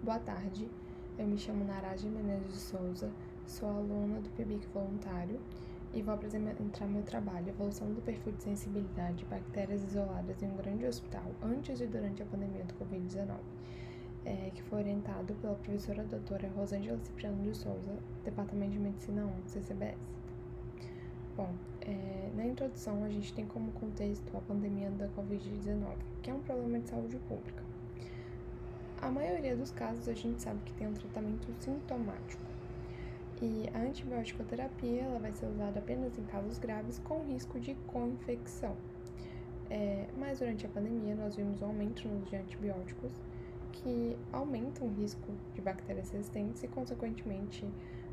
Boa tarde, eu me chamo Naraja Menezes de Souza, sou aluna do PIBIC voluntário e vou apresentar meu trabalho, Evolução do perfil de sensibilidade de bactérias isoladas em um grande hospital antes e durante a pandemia do Covid-19, que foi orientado pela professora doutora Rosângela Cipriano de Souza, Departamento de Medicina 1, CCBS. Bom, na introdução a gente tem como contexto a pandemia da Covid-19, que é um problema de saúde pública. A maioria dos casos a gente sabe que tem um tratamento sintomático e a antibiótico-terapia ela vai ser usada apenas em casos graves com risco de co-infecção. Mas durante a pandemia nós vimos um aumento no uso de antibióticos que aumentam o risco de bactérias resistentes e, consequentemente,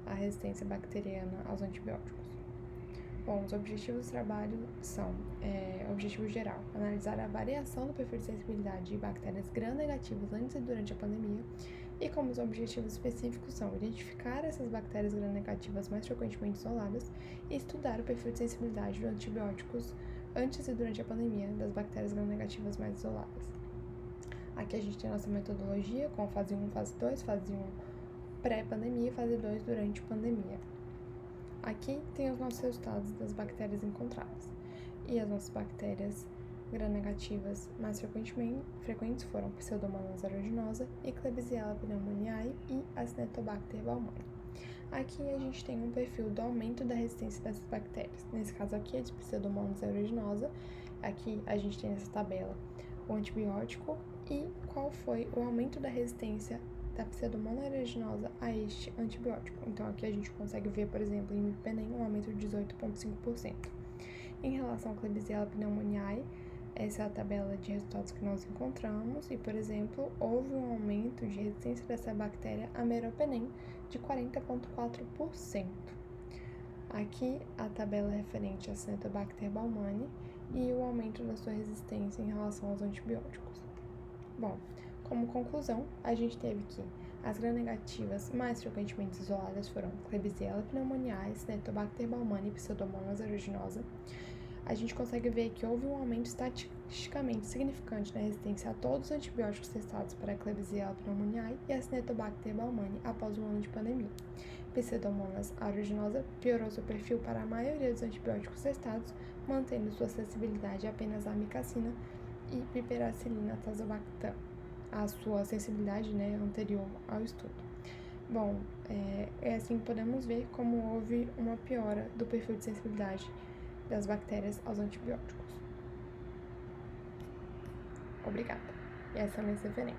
a resistência bacteriana aos antibióticos. Bom, os objetivos do trabalho são, objetivo geral, analisar a variação do perfil de sensibilidade de bactérias gram-negativas antes e durante a pandemia, e como os objetivos específicos são identificar essas bactérias gram-negativas mais frequentemente isoladas e estudar o perfil de sensibilidade de antibióticos antes e durante a pandemia das bactérias gram-negativas mais isoladas. Aqui a gente tem a nossa metodologia com fase 1, fase 2, fase 1 pré-pandemia e fase 2 durante a pandemia. Aqui tem os nossos resultados das bactérias encontradas. E as nossas bactérias gram-negativas mais frequentes foram Pseudomonas aeruginosa e Klebsiella pneumoniae e Acinetobacter baumannii. Aqui a gente tem um perfil do aumento da resistência dessas bactérias. Nesse caso aqui é de Pseudomonas aeruginosa. Aqui a gente tem nessa tabela o antibiótico e qual foi o aumento da resistência da Pseudomonas aeruginosa a este antibiótico. Então aqui a gente consegue ver, por exemplo, em imipenem um aumento de 18,5%. Em relação ao Klebsiella pneumoniae, essa é a tabela de resultados que nós encontramos e, por exemplo, houve um aumento de resistência dessa bactéria a meropenem de 40,4%. Aqui a tabela referente a Acinetobacter baumannii e o aumento da sua resistência em relação aos antibióticos. Bom, como conclusão, a gente teve que as gram-negativas mais frequentemente isoladas foram Klebsiella pneumoniae, Acinetobacter baumannii e Pseudomonas aeruginosa. A gente consegue ver que houve um aumento estatisticamente significante na resistência a todos os antibióticos testados para Klebsiella pneumoniae e Acinetobacter baumannii após um ano de pandemia. Pseudomonas aeruginosa piorou seu perfil para a maioria dos antibióticos testados, mantendo sua sensibilidade apenas à amicacina e piperacillina tazobactam, a sua sensibilidade anterior ao estudo. Bom, é assim que podemos ver como houve uma piora do perfil de sensibilidade das bactérias aos antibióticos. Obrigada. E essas são minhas referências.